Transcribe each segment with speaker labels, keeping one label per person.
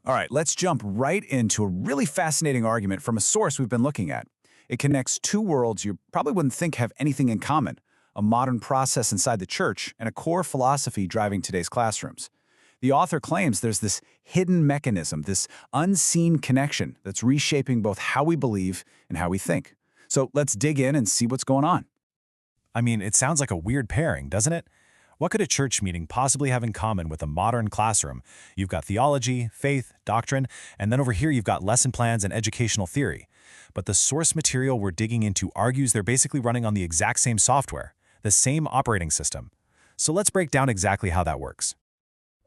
Speaker 1: All right, let's jump right into a really fascinating argument from a source we've been looking at. It connects two worlds you probably wouldn't think have anything in common: a modern process inside the church and a core philosophy driving today's classrooms. The author claims there's this hidden mechanism, this unseen connection that's reshaping both how we believe and how we think. So let's dig in and see what's going on.
Speaker 2: I mean, it sounds like a weird pairing, doesn't it? What could a church meeting possibly have in common with a modern classroom? You've got theology, faith, doctrine, and then over here you've got lesson plans and educational theory. But the source material we're digging into argues they're basically running on the exact same software, the same operating system. So let's break down exactly how that works.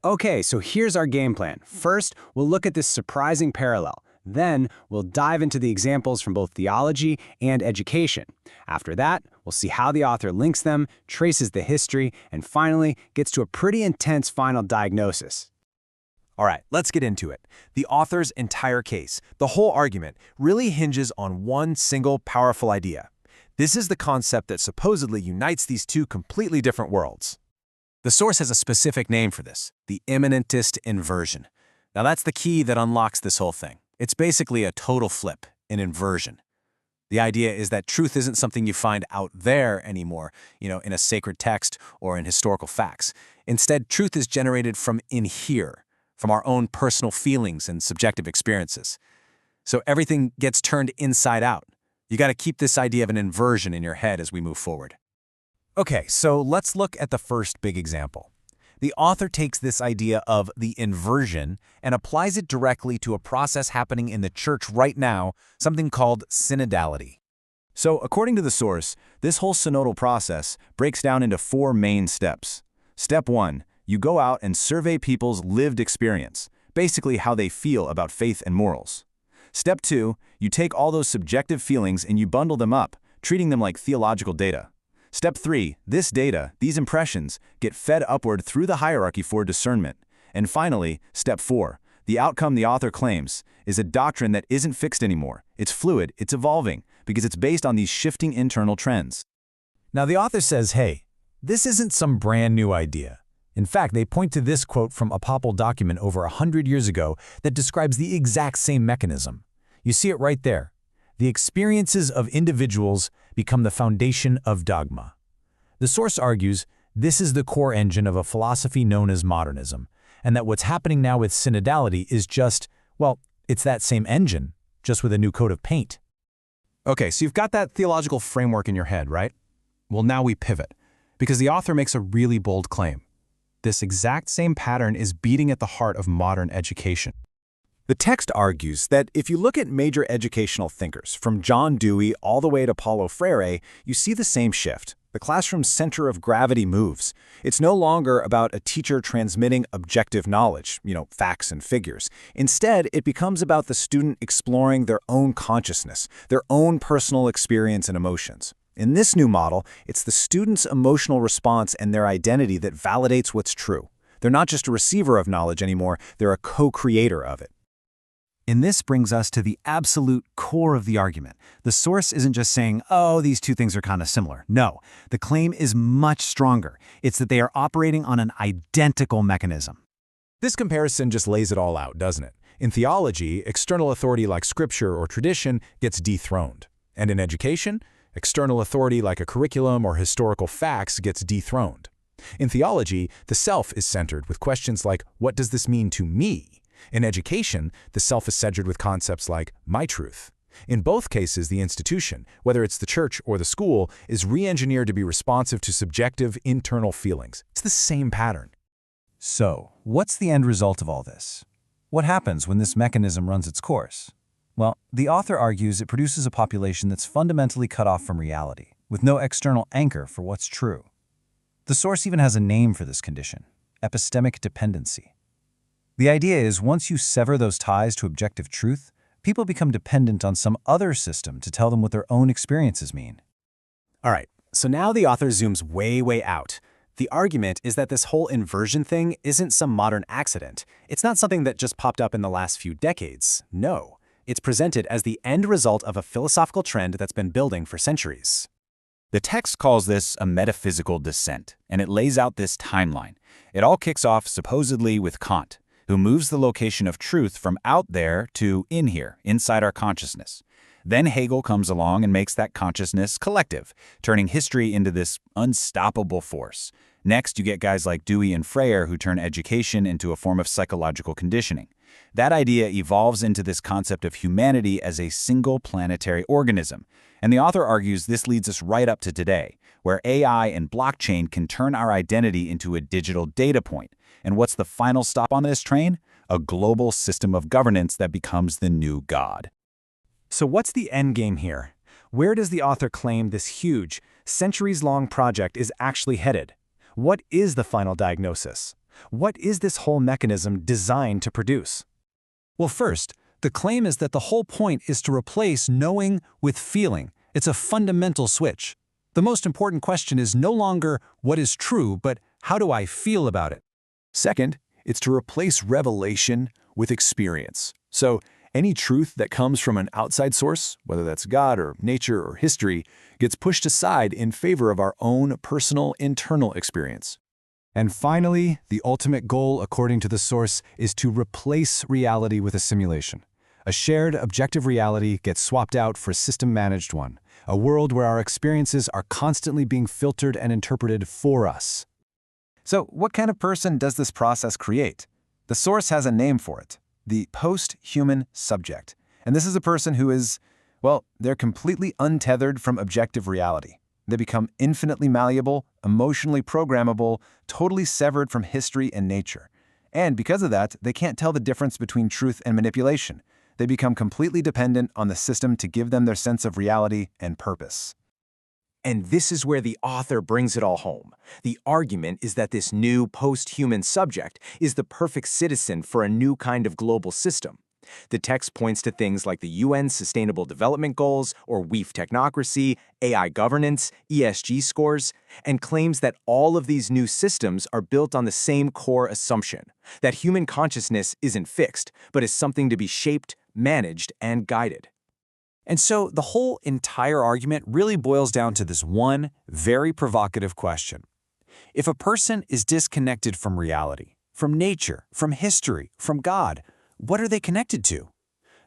Speaker 3: Okay, so here's our game plan. First, we'll look at this surprising parallel. Then, we'll dive into the examples from both theology and education. After that, we'll see how the author links them, traces the history, and finally gets to a pretty intense final diagnosis.
Speaker 4: All right, let's get into it. The author's entire case, the whole argument, really hinges on one single powerful idea. This is the concept that supposedly unites these two completely different worlds. The source has a specific name for this: the Immanentist inversion. Now that's the key that unlocks this whole thing. It's basically a total flip, an inversion. The idea is that truth isn't something you find out there anymore, in a sacred text or in historical facts. Instead, truth is generated from in here, from our own personal feelings and subjective experiences. So everything gets turned inside out. You got to keep this idea of an inversion in your head as we move forward. Okay, so let's look at the first big example. The author takes this idea of the inversion and applies it directly to a process happening in the church right now, something called synodality.
Speaker 1: So, according to the source, this whole synodal process breaks down into four main steps. Step 1, you go out and survey people's lived experience, basically how they feel about faith and morals. Step 2, you take all those subjective feelings and you bundle them up, treating them like theological data. Step 3, this data, these impressions, get fed upward through the hierarchy for discernment. And finally, Step 4, the outcome the author claims is a doctrine that isn't fixed anymore. It's fluid, it's evolving, because it's based on these shifting internal trends.
Speaker 2: Now the author says, hey, this isn't some brand new idea. In fact, they point to this quote from a papal document over 100 years ago that describes the exact same mechanism. You see it right there. The experiences of individuals become the foundation of dogma. The source argues this is the core engine of a philosophy known as modernism, and that what's happening now with synodality is just, well, it's that same engine, just with a new coat of paint.
Speaker 4: Okay, so you've got that theological framework in your head, right? Well, now we pivot, because the author makes a really bold claim. This exact same pattern is beating at the heart of modern education.
Speaker 1: The text argues that if you look at major educational thinkers, from John Dewey all the way to Paulo Freire, you see the same shift. The classroom's center of gravity moves. It's no longer about a teacher transmitting objective knowledge, facts and figures. Instead, it becomes about the student exploring their own consciousness, their own personal experience and emotions. In this new model, it's the student's emotional response and their identity that validates what's true. They're not just a receiver of knowledge anymore, they're a co-creator of it.
Speaker 4: And this brings us to the absolute core of the argument. The source isn't just saying, oh, these two things are kind of similar. No, the claim is much stronger. It's that they are operating on an identical mechanism.
Speaker 2: This comparison just lays it all out, doesn't it? In theology, external authority like scripture or tradition gets dethroned. And in education, external authority like a curriculum or historical facts gets dethroned. In theology, the self is centered with questions like, what does this mean to me? In education, the self is centered with concepts like my truth. In both cases, the institution, whether it's the church or the school, is re-engineered to be responsive to subjective internal feelings. It's the same pattern.
Speaker 5: So, what's the end result of all this? What happens when this mechanism runs its course? Well, the author argues it produces a population that's fundamentally cut off from reality, with no external anchor for what's true. The source even has a name for this condition: epistemic dependency. The idea is once you sever those ties to objective truth, people become dependent on some other system to tell them what their own experiences mean.
Speaker 3: All right, so now the author zooms way out. The argument is that this whole inversion thing isn't some modern accident. It's not something that just popped up in the last few decades. No, it's presented as the end result of a philosophical trend that's been building for centuries.
Speaker 1: The text calls this a metaphysical descent, and it lays out this timeline. It all kicks off supposedly with Kant. who moves the location of truth from out there to in here, inside our consciousness. Then Hegel comes along and makes that consciousness collective, turning history into this unstoppable force. Next, you get guys like Dewey and Freire who turn education into a form of psychological conditioning. That idea evolves into this concept of humanity as a single planetary organism. And the author argues this leads us right up to today, where AI and blockchain can turn our identity into a digital data point. And what's the final stop on this train? A global system of governance that becomes the new God.
Speaker 3: So what's the end game here? Where does the author claim this huge, centuries-long project is actually headed? What is the final diagnosis? What is this whole mechanism designed to produce?
Speaker 5: Well, first, the claim is that the whole point is to replace knowing with feeling. It's a fundamental switch. The most important question is no longer what is true, but how do I feel about it?
Speaker 2: Second, it's to replace revelation with experience. So, any truth that comes from an outside source, whether that's God or nature or history, gets pushed aside in favor of our own personal internal experience.
Speaker 3: And finally, the ultimate goal, according to the source, is to replace reality with a simulation. A shared, objective reality gets swapped out for a system-managed one, a world where our experiences are constantly being filtered and interpreted for us.
Speaker 4: So, what kind of person does this process create? The source has a name for it. The post-human subject. And this is a person who is, well, they're completely untethered from objective reality. They become infinitely malleable, emotionally programmable, totally severed from history and nature. And because of that, they can't tell the difference between truth and manipulation. They become completely dependent on the system to give them their sense of reality and purpose.
Speaker 6: And this is where the author brings it all home. The argument is that this new post-human subject is the perfect citizen for a new kind of global system. The text points to things like the UN's Sustainable Development Goals or WEF technocracy, AI governance, ESG scores, and claims that all of these new systems are built on the same core assumption, that human consciousness isn't fixed, but is something to be shaped, managed, and guided.
Speaker 5: And so the whole entire argument really boils down to this one very provocative question. If a person is disconnected from reality, from nature, from history, from God, what are they connected to?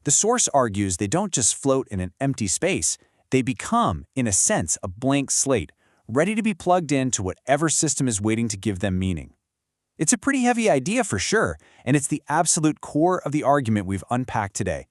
Speaker 5: The source argues they don't just float in an empty space, they become, in a sense, a blank slate, ready to be plugged into whatever system is waiting to give them meaning. It's a pretty heavy idea for sure, and it's the absolute core of the argument we've unpacked today.